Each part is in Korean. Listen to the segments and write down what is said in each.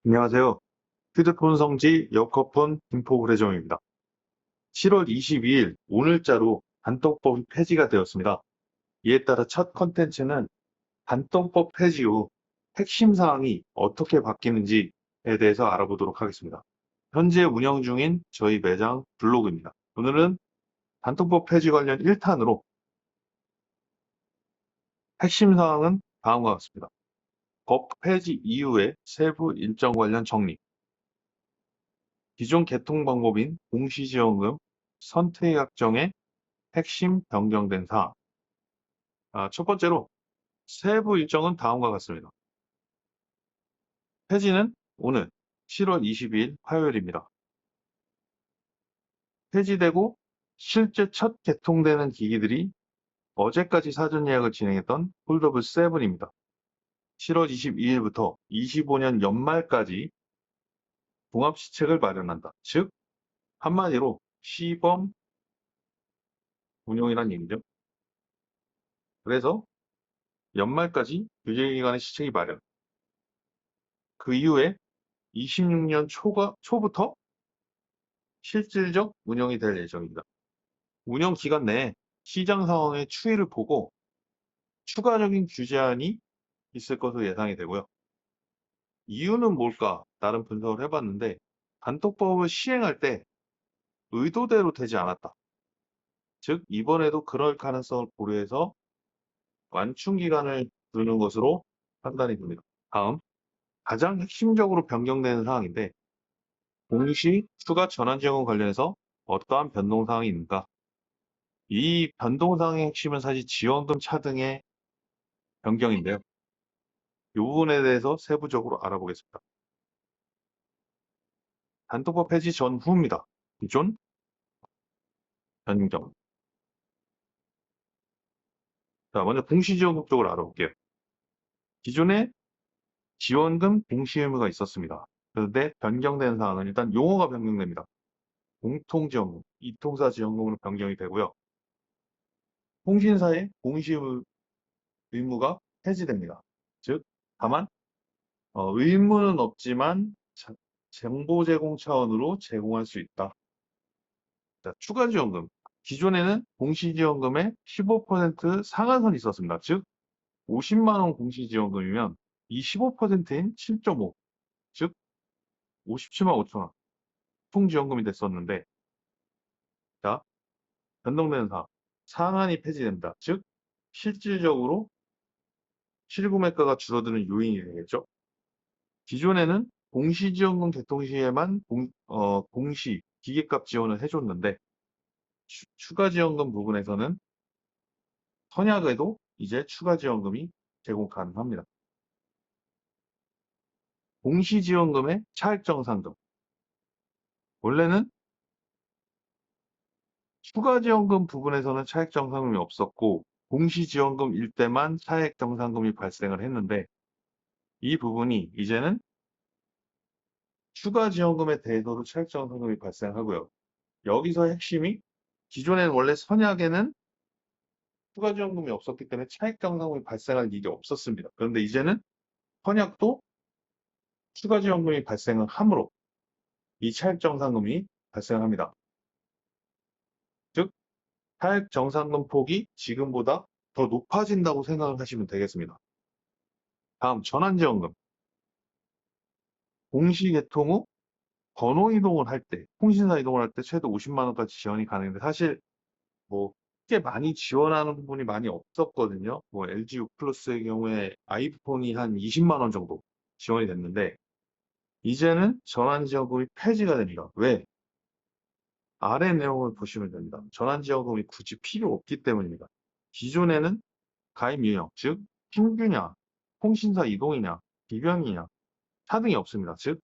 안녕하세요. 휴대폰 성지 여커폰 김포브레정입니다. 7월 22일 오늘자로 단통법이 폐지가 되었습니다. 이에 따라 첫 컨텐츠는 단통법 폐지 후 핵심 사항이 어떻게 바뀌는지에 대해서 알아보도록 하겠습니다. 현재 운영 중인 저희 매장 블로그입니다. 오늘은 단통법 폐지 관련 1탄으로 핵심 사항은 다음과 같습니다. 법 폐지 이후의 세부 일정 관련 정리, 기존 개통 방법인 공시지원금 선택 약정의 핵심 변경된 사항. 첫 번째로 세부 일정은 다음과 같습니다. 폐지는 오늘 7월 22일 화요일입니다. 폐지되고 실제 첫 개통되는 기기들이 어제까지 사전 예약을 진행했던 폴더블 7입니다. 7월 22일부터 25년 연말까지 종합시책을 마련한다. 즉 한마디로 시범 운용이란 얘기죠. 그래서 연말까지 규제기간의 시책이 마련. 그 이후에 26년 초부터 실질적 운영이 될 예정입니다. 운영 기간 내에 시장 상황의 추이를 보고 추가적인 규제안이 있을 것으로 예상이 되고요. 이유는 뭘까? 나름 분석을 해봤는데 단톡법을 시행할 때 의도대로 되지 않았다. 즉 이번에도 그럴 가능성을 고려해서 완충 기간을 두는 것으로 판단이 됩니다. 다음 가장 핵심적으로 변경되는 사항인데 공시 추가 전환지원금 관련해서 어떠한 변동사항이 있는가? 이 변동사항의 핵심은 사실 지원금 차등의 변경인데요. 이 부분에 대해서 세부적으로 알아보겠습니다. 단톡법 폐지 전후입니다. 기존, 변경. 자, 먼저 공시지원금 쪽으로 알아볼게요. 기존에 지원금 공시 의무가 있었습니다. 그런데 변경된 사항은 일단 용어가 변경됩니다. 공통지원금, 이통사 지원금으로 변경이 되고요. 통신사의 공시 의무가 폐지됩니다. 즉, 다만 의무는 없지만 정보 제공 차원으로 제공할 수 있다. 자, 추가 지원금. 기존에는 공시지원금의 15% 상한선이 있었습니다. 즉, 50만 원 공시지원금이면 이 15%인 7.5, 즉 57만 5천 원 총지원금이 됐었는데, 자, 변동되는 사항. 상한이 폐지된다. 즉, 실질적으로 실구매가가 줄어드는 요인이 되겠죠. 기존에는 공시지원금 개통 시에만 공시, 기계값 지원을 해줬는데, 추가 지원금 부분에서는 선약에도 이제 추가 지원금이 제공 가능합니다. 공시지원금의 차액정산금. 원래는 추가지원금 부분에서는 차액정산금이 없었고 공시지원금일 때만 차액정산금이 발생을 했는데 이 부분이 이제는 추가지원금에 대해서도 차액정산금이 발생하고요. 여기서 핵심이 기존에는 원래 선약에는 추가지원금이 없었기 때문에 차액정산금이 발생할 일이 없었습니다. 그런데 이제는 선약도 추가지원금이 발생을 하므로 이 차액정산금이 발생합니다. 즉 차액정산금 폭이 지금보다 더 높아진다고 생각을 하시면 되겠습니다. 다음 전환지원금. 공시 개통 후 번호 이동을 할 때, 통신사 이동을 할 때 최대 50만 원까지 지원이 가능한데 사실 뭐 꽤 많이 지원하는 부분이 많이 없었거든요. 뭐 LG U 플러스의 경우에 아이폰이 한 20만 원 정도 지원이 됐는데 이제는 전환지원금이 폐지가 됩니다. 왜? 아래 내용을 보시면 됩니다. 전환지원금이 굳이 필요 없기 때문입니다. 기존에는 가입 유형, 즉 신규냐, 통신사 이동이냐, 비변이냐, 차등이 없습니다. 즉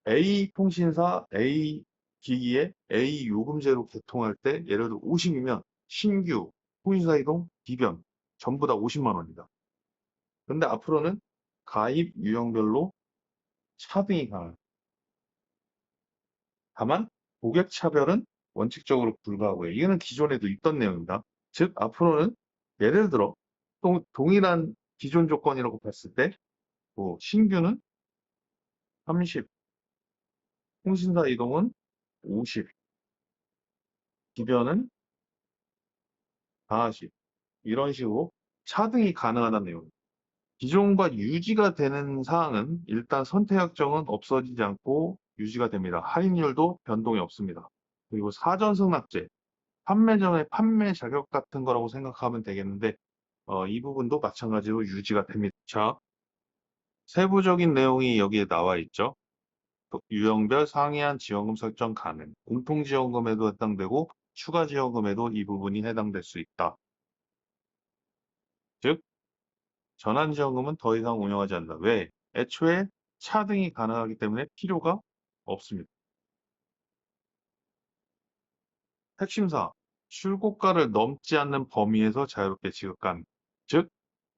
A 통신사 A 기기에 A 요금제로 개통할 때 예를 들어 50이면 신규 통신사 이동 비변 전부 다 50만 원입니다. 그런데 앞으로는 가입 유형별로 차등이 가능합니다. 다만 고객 차별은 원칙적으로 불가하고요. 이거는 기존에도 있던 내용입니다. 즉 앞으로는 예를 들어 동일한 기존 조건이라고 봤을 때 뭐 신규는 30, 통신사 이동은 50, 기변은 40, 이런 식으로 차등이 가능하다는 내용. 기존과 유지가 되는 사항은 일단 선택약정은 없어지지 않고 유지가 됩니다. 할인율도 변동이 없습니다. 그리고 사전 승낙제, 판매점의 판매 자격 같은 거라고 생각하면 되겠는데 이 부분도 마찬가지로 유지가 됩니다. 자, 세부적인 내용이 여기에 나와 있죠. 유형별 상이한 지원금 설정 가능. 공통지원금에도 해당되고 추가 지원금에도 이 부분이 해당될 수 있다. 즉, 전환지원금은 더 이상 운영하지 않는다. 왜? 애초에 차등이 가능하기 때문에 필요가 없습니다. 핵심사항, 출고가를 넘지 않는 범위에서 자유롭게 지급 가능. 즉,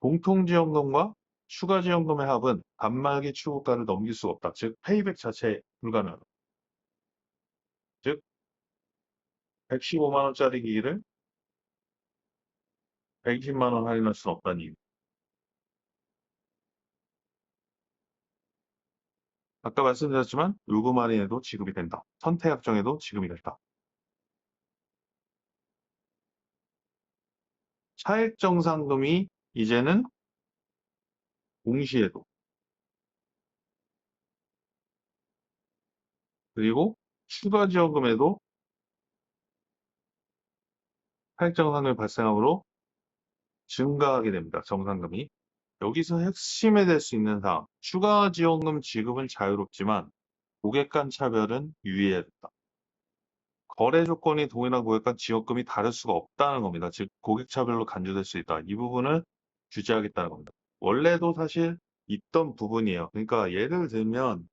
공통지원금과 추가지원금의 합은 단말기 출고가를 넘길 수 없다. 즉, 페이백 자체에 불가능하다. 즉, 115만 원짜리 기기를 120만 원 할인할 수는 없다는 이유. 아까 말씀드렸지만 요금 할인에도 지급이 된다. 선택약정에도 지급이 된다. 차액정상금이 이제는 동시에도 그리고 추가 지원금에도 차액정상금이 발생하므로 증가하게 됩니다. 정상금이. 여기서 핵심에 될 수 있는 사항, 추가 지원금 지급은 자유롭지만 고객 간 차별은 유의해야 된다. 거래 조건이 동일한 고객 간 지원금이 다를 수가 없다는 겁니다. 즉 고객 차별로 간주될 수 있다. 이 부분을 규제하겠다는 겁니다. 원래도 사실 있던 부분이에요. 그러니까 예를 들면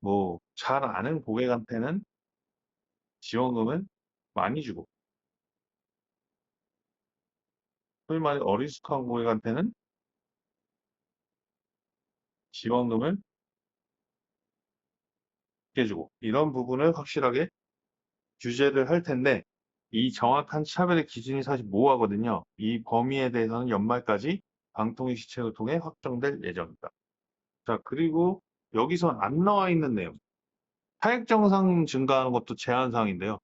뭐 잘 아는 고객한테는 지원금을 많이 주고 소위 말해 어리숙한 고객한테는 지원금을 적게 주고 이런 부분을 확실하게 규제를 할 텐데 이 정확한 차별의 기준이 사실 모호하거든요. 이 범위에 대해서는 연말까지 방통위 시책을 통해 확정될 예정입니다. 자, 그리고 여기서 안 나와 있는 내용. 차액정상 증가하는 것도 제한사항인데요.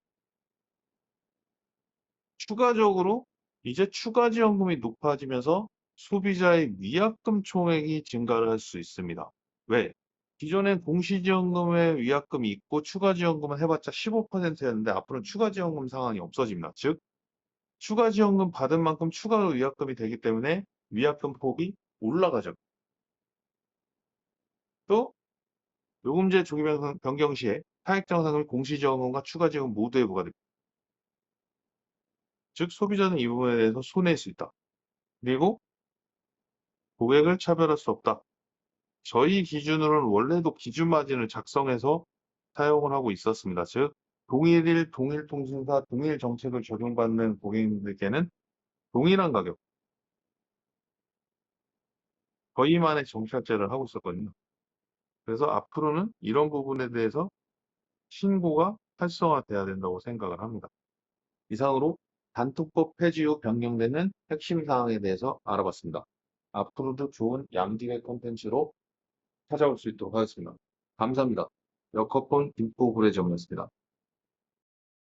추가적으로 이제 추가 지원금이 높아지면서 소비자의 위약금 총액이 증가를 할 수 있습니다. 왜? 기존엔 공시지원금에 위약금이 있고 추가 지원금은 해봤자 15%였는데 앞으로는 추가 지원금 상황이 없어집니다. 즉 추가 지원금 받은 만큼 추가로 위약금이 되기 때문에 위약금 폭이 올라가죠. 또 요금제 조기 변경 시에 차액정상금이 공시지원금과 추가 지원금 모두에 부과됩니다. 즉 소비자는 이 부분에 대해서 손해일 수 있다. 그리고 고객을 차별할 수 없다. 저희 기준으로는 원래도 기준 마진을 작성해서 사용을 하고 있었습니다. 즉 동일일, 동일통신사, 동일 정책을 적용받는 고객님들께는 동일한 가격, 저희만의 정찰제를 하고 있었거든요. 그래서 앞으로는 이런 부분에 대해서 신고가 활성화돼야 된다고 생각을 합니다. 이상으로 단톡법 폐지 후 변경되는 핵심 사항에 대해서 알아봤습니다. 앞으로도 좋은 양질의 콘텐츠로 찾아올 수 있도록 하겠습니다. 감사합니다. 여커폰 인포브레점이었습니다.